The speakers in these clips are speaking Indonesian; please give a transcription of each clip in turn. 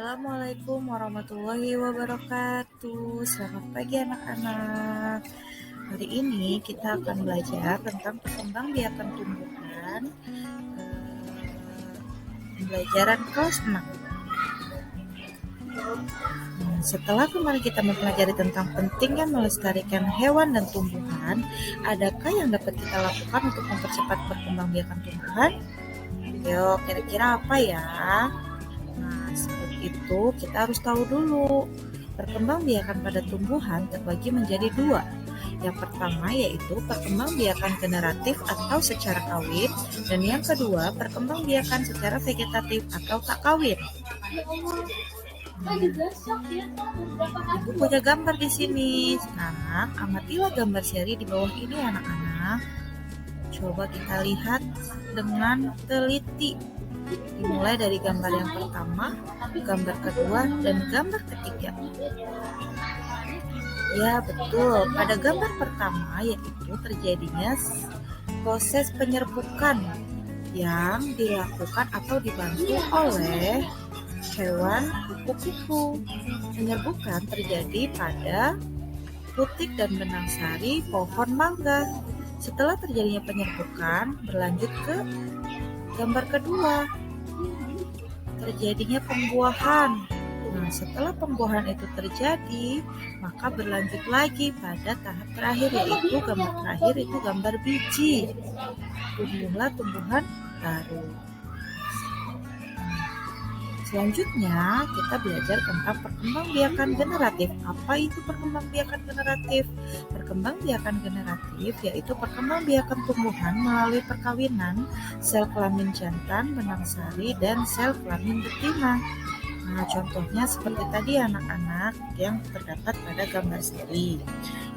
Assalamualaikum warahmatullahi wabarakatuh. Selamat pagi anak-anak. Hari ini kita akan belajar tentang perkembangbiakan tumbuhan, pembelajaran kelas 6. Setelah kemarin kita mempelajari tentang pentingnya melestarikan hewan dan tumbuhan, adakah yang dapat kita lakukan untuk mempercepat perkembangbiakan tumbuhan? Yo, kira-kira apa ya? Nah, sebelum itu kita harus tahu dulu, perkembangbiakan pada tumbuhan terbagi menjadi dua. Yang pertama yaitu perkembangbiakan generatif atau secara kawin, dan yang kedua perkembangbiakan secara vegetatif atau tak kawin. Ibu punya gambar di sini. Sekarang amatilah gambar seri di bawah ini anak-anak. Coba kita lihat dengan teliti. Dimulai dari gambar yang pertama, gambar kedua, dan gambar ketiga. Ya betul, pada gambar pertama yaitu terjadinya proses penyerbukan yang dilakukan atau dibantu oleh hewan kupu-kupu. Penyerbukan terjadi pada putik dan benang sari pohon mangga. Setelah terjadinya penyerbukan, berlanjut ke gambar kedua, terjadinya pembuahan. Nah, setelah pembuahan itu terjadi, maka berlanjut lagi pada tahap terakhir, yaitu gambar terakhir itu gambar biji. Tumbuhlah tumbuhan baru. Selanjutnya, kita belajar tentang perkembangbiakan generatif. Apa itu perkembangbiakan generatif? Perkembangbiakan generatif yaitu perkembangbiakan tumbuhan melalui perkawinan sel kelamin jantan, benang sari, dan sel kelamin betina. Nah, contohnya seperti tadi anak-anak yang terdapat pada gambar seri,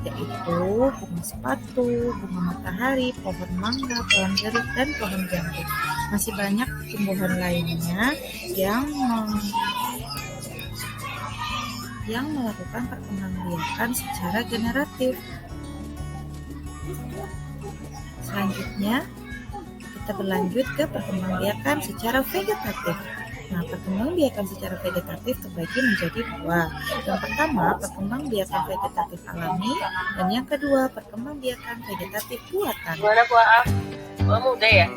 yaitu bunga sepatu, bunga matahari, pohon mangga, pohon jeruk, dan pohon jangkrik. Masih banyak tumbuhan lainnya yang melakukan perkembangbiakan secara generatif. Selanjutnya, kita berlanjut ke perkembangbiakan secara vegetatif. Nah, perkembangbiakan secara vegetatif terbagi menjadi dua. Yang pertama, perkembangbiakan vegetatif alami, dan yang kedua, perkembangbiakan vegetatif buatan. Gimana Puaf? Muda ya?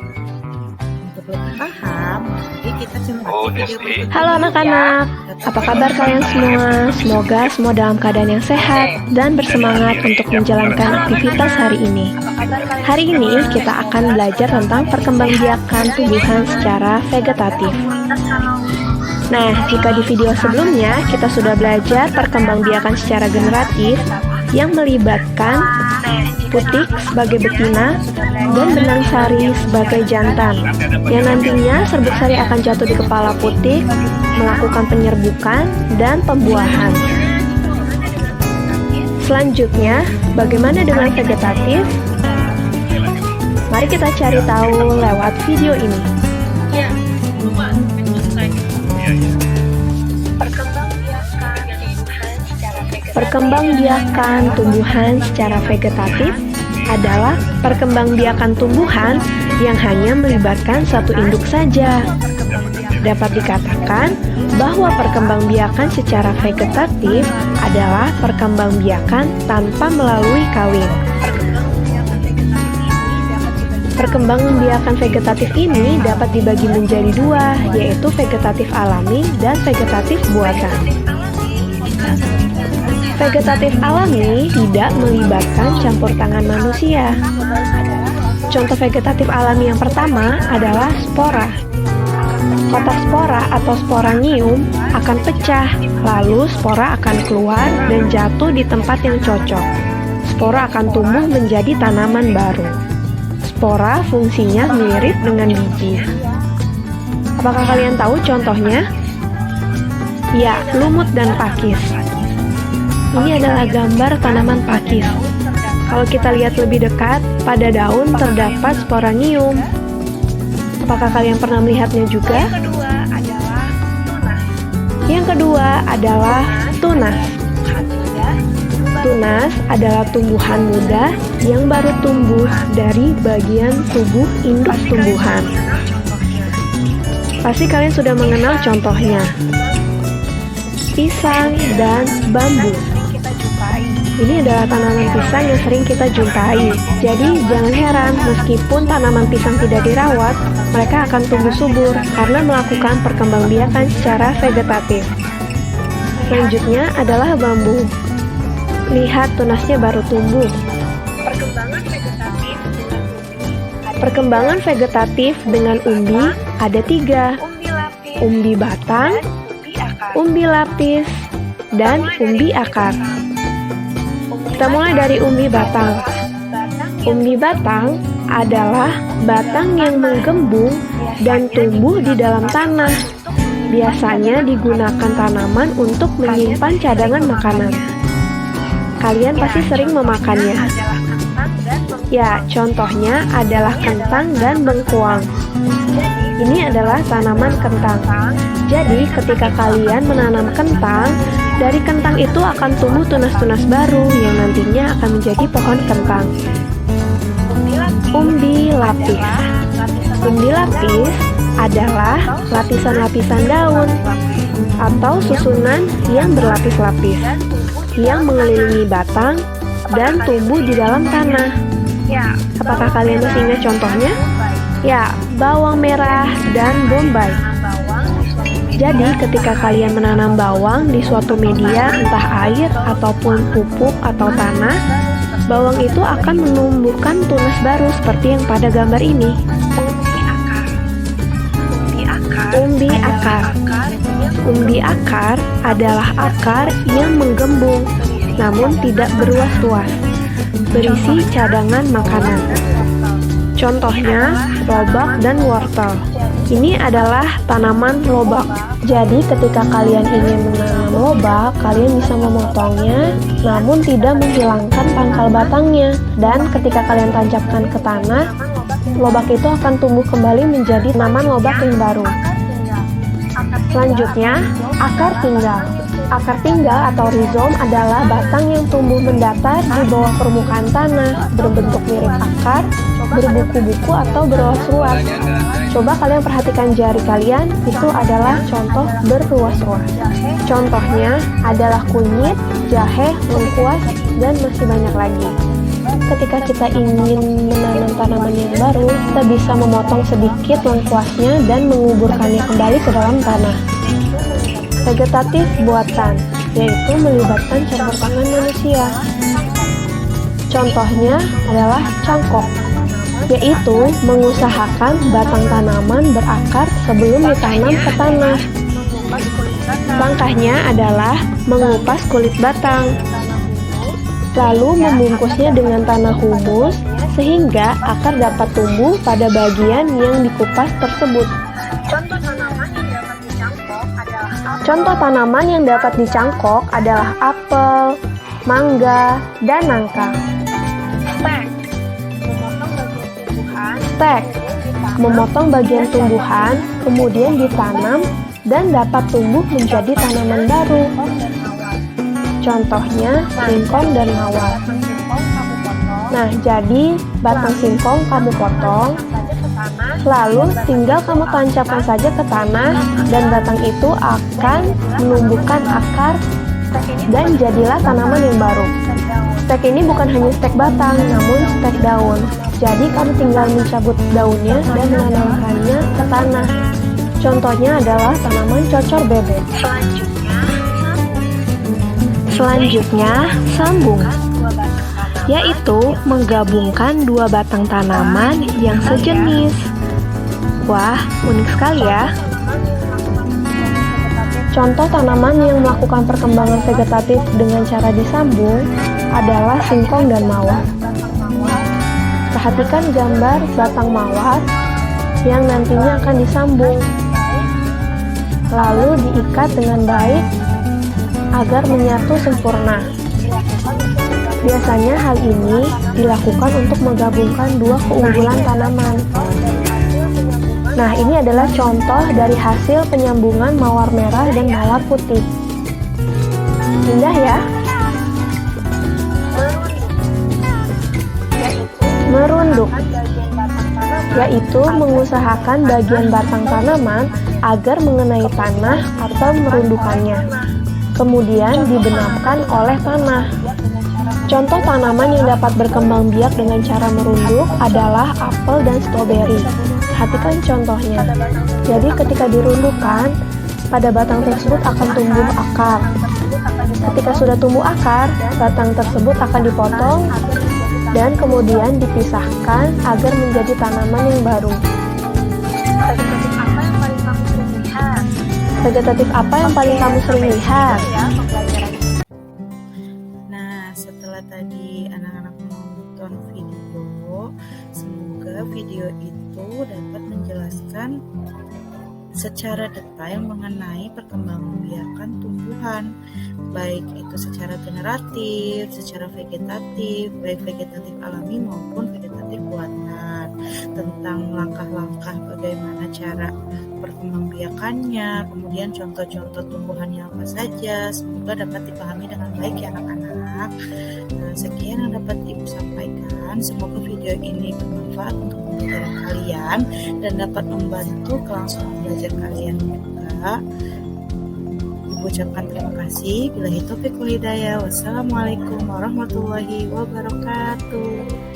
Untuk lebih paham, mari kita cermati video berikut. Halo anak-anak, apa kabar kalian semua? Semoga semua dalam keadaan yang sehat dan bersemangat untuk menjalankan aktivitas hari ini. Hari ini kita akan belajar tentang perkembangbiakan tumbuhan secara vegetatif. Nah, jika di video sebelumnya kita sudah belajar perkembangbiakan secara generatif yang melibatkan putik sebagai betina dan benang sari sebagai jantan, yang nantinya serbuk sari akan jatuh di kepala putik, melakukan penyerbukan dan pembuahan. Selanjutnya, bagaimana dengan vegetatif? Mari kita cari tahu lewat video ini. Perkembangbiakan tumbuhan secara vegetatif adalah perkembangbiakan tumbuhan yang hanya melibatkan satu induk saja. Dapat dikatakan bahwa perkembangbiakan secara vegetatif adalah perkembangbiakan tanpa melalui kawin. Perkembangbiakan vegetatif ini dapat dibagi menjadi dua, yaitu vegetatif alami dan vegetatif buatan. Vegetatif alami tidak melibatkan campur tangan manusia. Contoh vegetatif alami yang pertama adalah spora. Kotak spora atau sporanium akan pecah, lalu spora akan keluar dan jatuh di tempat yang cocok. Spora akan tumbuh menjadi tanaman baru. Spora fungsinya mirip dengan biji. Apakah kalian tahu contohnya? Ya, lumut dan pakis. Ini adalah gambar tanaman pakis. Kalau kita lihat lebih dekat, pada daun terdapat sporanium. Apakah kalian pernah melihatnya juga? Yang kedua adalah tunas. Tunas adalah tumbuhan muda yang baru tumbuh dari bagian tubuh induk tumbuhan. Pasti kalian sudah mengenal contohnya. pisang, dan bambu. Ini adalah tanaman pisang yang sering kita jumpai. Jadi jangan heran, meskipun tanaman pisang tidak dirawat, mereka akan tumbuh subur karena melakukan perkembangbiakan secara vegetatif. Selanjutnya adalah bambu. Lihat tunasnya baru tumbuh. Perkembangan vegetatif dengan umbi ada 3. Umbi batang, umbi lapis, dan umbi akar. Kita mulai dari umbi batang. Umbi batang adalah batang yang menggembung dan tumbuh di dalam tanah. Biasanya digunakan tanaman untuk menyimpan cadangan makanan. Kalian pasti sering memakannya. Ya, contohnya adalah kentang dan bengkuang. Ini adalah tanaman kentang. Jadi, ketika kalian menanam kentang, dari kentang itu akan tumbuh tunas-tunas baru yang nantinya akan menjadi pohon kentang. Umbi lapis. Umbi lapis adalah lapisan-lapisan daun atau susunan yang berlapis-lapis yang mengelilingi batang dan tumbuh di dalam tanah. Apakah kalian masih ingat contohnya? Ya, bawang merah dan bombay. Jadi, ketika kalian menanam bawang di suatu media, entah air ataupun pupuk atau tanah, bawang itu akan menumbuhkan tunas baru seperti yang pada gambar ini. Umbi akar. Umbi akar adalah akar yang menggembung, namun tidak beruas-ruas, berisi cadangan makanan. Contohnya, lobak dan wortel. Ini adalah tanaman lobak. Jadi ketika kalian ingin menanam lobak, kalian bisa memotongnya, namun tidak menghilangkan pangkal batangnya. Dan ketika kalian tancapkan ke tanah, lobak itu akan tumbuh kembali menjadi tanaman lobak yang baru. Selanjutnya, akar tinggal. Akar tinggal atau rizom adalah batang yang tumbuh mendatar di bawah permukaan tanah, berbentuk mirip akar, berbuku-buku atau berruas-ruas. Coba kalian perhatikan jari kalian, itu adalah contoh berruas-ruas. Contohnya adalah kunyit, jahe, lengkuas, dan masih banyak lagi. Ketika kita ingin menanam tanaman yang baru, kita bisa memotong sedikit lengkuasnya dan menguburkannya kembali ke dalam tanah. Vegetatif buatan, yaitu melibatkan campur tangan manusia. Contohnya adalah cangkok, yaitu mengusahakan batang tanaman berakar sebelum ditanam ke tanah. Langkahnya adalah mengupas kulit batang, lalu membungkusnya dengan tanah humus sehingga akar dapat tumbuh pada bagian yang dikupas tersebut. Contoh tanaman yang dapat dicangkok adalah apel, mangga, dan nangka. Stek, memotong bagian tumbuhan, kemudian ditanam dan dapat tumbuh menjadi tanaman baru. Contohnya singkong dan mawar. Nah, jadi batang singkong kamu potong, lalu tinggal kamu tancapkan saja ke tanah dan batang itu akan menumbuhkan akar dan jadilah tanaman yang baru. Stek ini bukan hanya stek batang, namun stek daun. Jadi kamu tinggal mencabut daunnya dan menanamkannya ke tanah. Contohnya adalah tanaman cocor bebek. Selanjutnya, sambung, yaitu menggabungkan dua batang tanaman yang sejenis. Wah, unik sekali ya. Contoh tanaman yang melakukan perkembangan vegetatif dengan cara disambung adalah singkong dan mawar. Perhatikan gambar batang mawar yang nantinya akan disambung, lalu diikat dengan baik agar menyatu sempurna. Biasanya hal ini dilakukan untuk menggabungkan dua keunggulan tanaman. Nah, ini adalah contoh dari hasil penyambungan mawar merah dan mawar putih. Indah ya? Merunduk, yaitu mengusahakan bagian batang tanaman agar mengenai tanah atau merundukannya. kemudian dibenamkan oleh tanah. Contoh tanaman yang dapat berkembang biak dengan cara merunduk adalah apel dan stroberi. Perhatikan contohnya. Jadi ketika dirundukkan, pada batang tersebut akan tumbuh akar. Ketika sudah tumbuh akar, batang tersebut akan dipotong dan kemudian dipisahkan agar menjadi tanaman yang baru. Vegetatif apa yang paling kamu sering lihat? Nah, setelah tadi anak-anak menonton video, semoga video itu dapat menjelaskan secara detail mengenai perkembangbiakan tumbuhan, baik itu secara generatif, secara vegetatif, baik vegetatif alami maupun vegetatif buatan, tentang langkah-langkah bagaimana cara perkembangbiakannya, kemudian contoh-contoh tumbuhannya apa saja. Semoga dapat dipahami dengan baik ya anak-anak. Nah, sekian yang dapat Ibu sampaikan. Semoga video ini bermanfaat untuk pembelajaran kalian dan dapat membantu kelangsungan belajar kalian juga. Ibu ucapkan terima kasih. Billahi taufiq wal hidayah. Wassalamualaikum warahmatullahi wabarakatuh.